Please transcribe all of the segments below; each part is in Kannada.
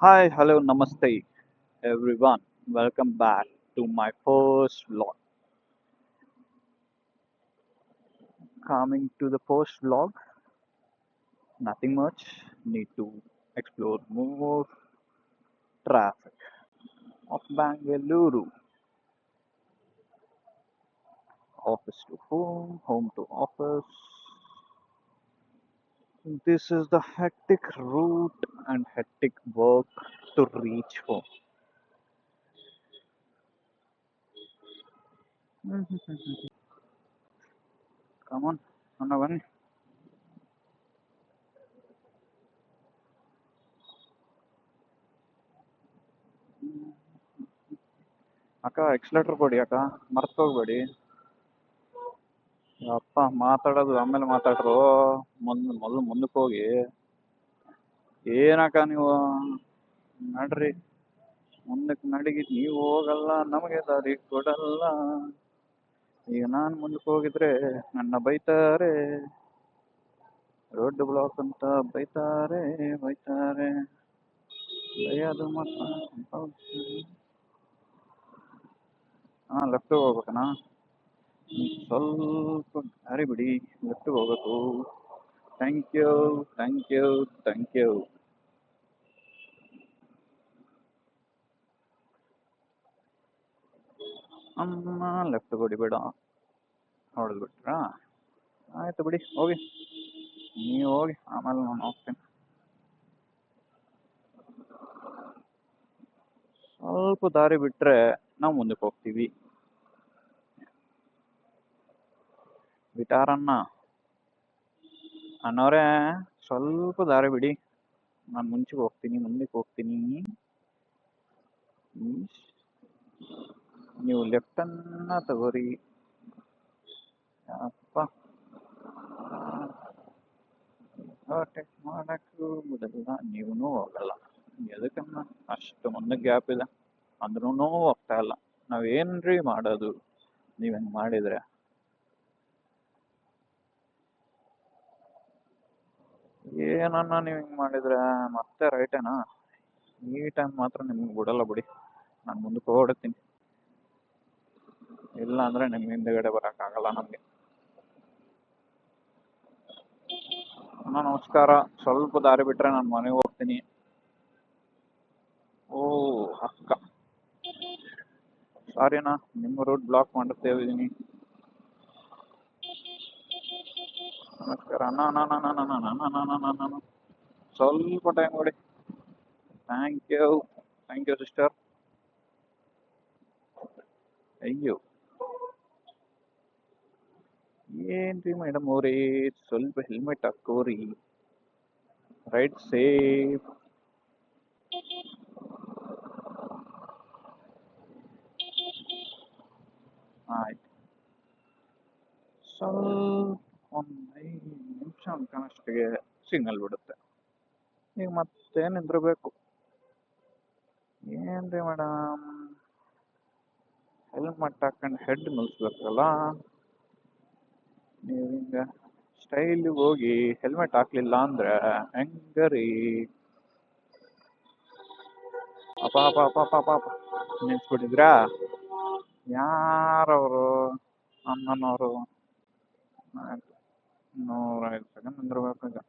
Hi, hello, namaste, everyone. Welcome back to my first vlog. Coming to the first vlog, nothing much. Need to explore more traffic of Bangalore. Office to home, home to office. This is the hectic route and hectic work to reach home. Come on, Annavan. ಅಕ್ಕ ಎಕ್ಸ್ಲೇಟರ್ ಕೊಡಿ ಅಕ್ಕ ಮರ್ತೋಗ್ಬೇಡಿ. ಅಪ್ಪ ಮಾತಾಡೋದು ಆಮೇಲೆ ಮಾತಾಡ್ರು. ಮೊದಲು ಮುಂದಕ್ಕೆ ಹೋಗಿ. ಏನಕ್ಕ ನೀವು ನಡ್ರಿ, ಮುಂದಕ್ಕೆ ನಡಗಿ ನೀವು ಹೋಗಲ್ಲ, ನಮಗೆ ದಾರಿ ಕೊಡಲ್ಲ. ಈಗ ನಾನು ಮುಂದಕ್ಕೆ ಹೋಗಿದ್ರೆ ನನ್ನ ಬೈತಾರೆ, ರೋಡ್ ಬ್ಲಾಕ್ ಅಂತ ಬೈತಾರೆ ಬೈತಾರೆ. ಬೈಯೋದು ಮಾತ್ರ. ಹಾ, ಲೆಫ್ಟ್ ಹೋಗ್ಬೇಕಣ್ಣ. ಸ್ವಲ್ಪ ದಾರಿ ಬಿಡಿ, ಲೆಫ್ಟ್ ಹೋಗ್ಬೇಕು. Thank you, thank you, thank you. ಅಮ್ಮ ಲೆಫ್ಟ್ ಕೊಡಿ ಬೇಡ, ಹೊಡೆದು ಬಿಟ್ರಾ? ಆಯ್ತು ಬಿಡಿ, ಹೋಗಿ. ನೀವು ಹೋಗಿ, ಆಮೇಲೆ ನಾನು ಹೋಗ್ತೇನೆ. ಸ್ವಲ್ಪ ದಾರಿ ಬಿಟ್ರೆ ನಾವು ಮುಂದಕ್ಕೆ ಹೋಗ್ತೀವಿ. ಬಿಟಾರನ್ನ ಅಣ್ಣವ್ರೆ, ಸ್ವಲ್ಪ ದಾರಿ ಬಿಡಿ, ನಾನು ಮುಂಚೆಗೆ ಹೋಗ್ತೀನಿ, ಮುಂದಕ್ಕೆ ಹೋಗ್ತೀನಿ. ನೀವು ಲೆಫ್ಟನ್ನ ತಗೋರಿ. ಅಪ್ಪ ಓವರ್ಟೇಕ್ ಮಾಡಕ್ಕೂ ಬಿಡಲ್ಲ, ನೀವೂ ಹೋಗಲ್ಲ. ಎದಕ್ಕನ್ನ ಅಷ್ಟು ಮುಂದಕ್ಕೆ ಗ್ಯಾಪ್ ಇದೆ ಅಂದ್ರೂ ಹೋಗ್ತಾ ಇಲ್ಲ. ನಾವೇನ್ರಿ ಮಾಡೋದು ನೀವು ಹೆಂಗೆ ಮಾಡಿದ್ರೆ? ಏನನ್ನ ನೀವು ಹಿಂಗೆ ಮಾಡಿದ್ರೆ ಮತ್ತೆ ರೈಟೇನಾ? ಈ ಟೈಮ್ ಮಾತ್ರ ನಿಮ್ಗೆ ಬಿಡಲ್ಲ ಬಿಡಿ, ನಾನು ಮುಂದಕ್ಕೆ ಓಡುತ್ತೀನಿ. ಇಲ್ಲ ಅಂದರೆ ನಿಮ್ಮ ಹಿಂದೆಗಡೆ ಬರೋಕ್ಕಾಗಲ್ಲ ನಮಗೆ. ಅಣ್ಣ ನಮಸ್ಕಾರ, ಸ್ವಲ್ಪ ದಾರಿ ಬಿಟ್ಟರೆ ನಾನು ಮನೆಗೆ ಹೋಗ್ತೀನಿ. ಓ ಅಕ್ಕ, ಸಾರಿ ಅಣ್ಣ, ನಿಮ್ಮ ರೂಟ್ ಬ್ಲಾಕ್ ಮಾಡುತ್ತೇ ಇದ್ದೀನಿ. ನಮಸ್ಕಾರ ಅಣ್ಣ ಅಣ್ಣ ಅಣ್ಣ ಅಣ್ಣ ಅಣ್ಣ ಅಣ್ಣ ಅಣ್ಣ ಅಣ್ಣ ಅಣ್ಣ. ಸ್ವಲ್ಪ ಟೈಮ್ ಕೊಡಿ. Thank you, thank you sister. ಅಯ್ಯೋ, ಏನ್ರಿ ಮೇಡಮ್ ಅವರೇ, ಸ್ವಲ್ಪ ಹೆಲ್ಮೆಟ್ ಹಾಕೋರಿ. Right safe. ಆಯ್ತು, ಸ್ವಲ್ಪ ಒಂದು 5 ನಿಮಿಷ ಅನ್ಕೋಣಷ್ಟಿಗೆ ಸಿಗ್ನಲ್ ಬಿಡುತ್ತೆ. ಈಗ ಮತ್ತೆ ನಿಂದಿರಬೇಕು. ಏನ್ರಿ ಮೇಡಮ್, ಹೆಲ್ಮೆಟ್ ಹಾಕೊಂಡು ಹೆಡ್ ನಿಲ್ಲಿಸ್ಬೇಕಲ್ಲ. ನೀವು ಹಿಂಗೆ ಸ್ಟೈಲಿಗೆ ಹೋಗಿ ಹೆಲ್ಮೆಟ್ ಹಾಕ್ಲಿಲ್ಲ ಅಂದ್ರೆ ಹೆಂಗರಿ? ಅಪ್ಪ ಅಪ್ಪ ಅಪ್ಪ ಅಪ್ಪ ಅಪ್ಪ ಅಪ್ಪ, ನಿಲ್ಸ್ಬಿಟ್ಟಿದ್ರಾ? ಯಾರವರು? ಅಣ್ಣನವರು? ಆಯ್ತು, 105 ಸೆಕೆಂಡ್ ನಿಂದಿರ್ಬೇಕು. ಈಗ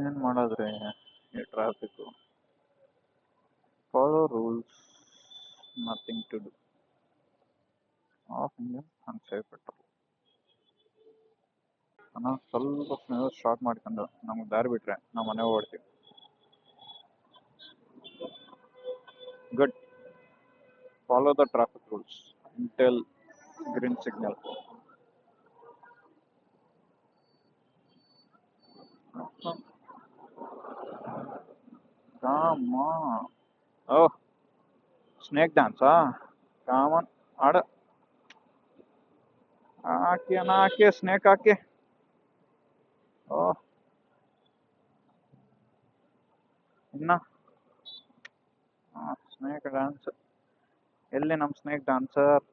ಏನು ಮಾಡೋದ್ರಿ ಈ traffic? Follow rules, nothing to do. Off engine ಅನ್ಸೇಫ್ ಪೆಟ್ರೋಲ್. ನಾನು ಸ್ವಲ್ಪ ಸ್ಟಾರ್ಟ್ ಮಾಡ್ಕೊಂಡು ನಮ್ಗೆ ದಾರಿ ಬಿಟ್ರೆ ನಾವು ಮನೆ ಓಡ್ತೀವಿ. Good. Follow the traffic rules until green signal. Come on. Oh, snake dance, Come on. ಆಡ ಹಾಕಿ ಅಣ್ಣ, ಹಾಕಿ ಸ್ನೇಕ್ ಹಾಕಿ. ಓಹ್, ಇನ್ನ ಸ್ನೇಕ್ ಡ್ಯಾನ್ಸ್ ಎಲ್ಲಿ? ನಮ್ಮ ಸ್ನೇಕ್ ಡ್ಯಾನ್ಸರ್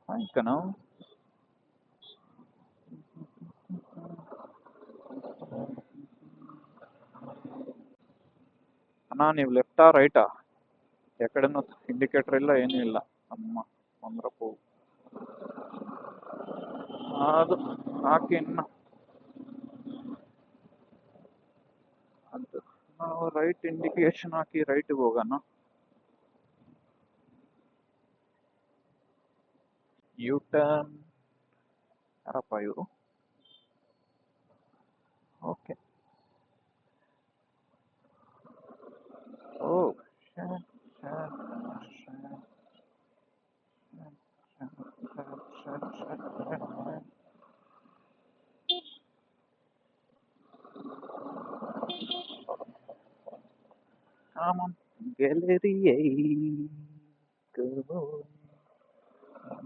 ಆಯ್ಕನು. ಅಣ್ಣ ನೀವು ಲೆಫ್ಟಾ ರೈಟಾ? ಎಕಡೆನೂ ಇಂಡಿಕೇಟರ್ ಇಲ್ಲ, ಏನೂ ಇಲ್ಲ. ಅಮ್ಮ ಒಂದ್ರಪ್ಪು ಅದು ಹಾಕಿ ಇನ್ನು ಅದು ನಾವು ರೈಟ್ ಇಂಡಿಕೇಶನ್ ಹಾಕಿ ರೈಟ್ಗೆ ಹೋಗೋಣ. U turn. ಯಾರಪ್ಪ ಇವರು? Okay. Oh Come on, gallery.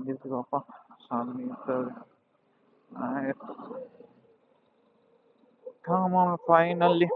ನಿಂತಿರುವಪ್ಪ ಸ್ವಾಮಿ. Come on, finally.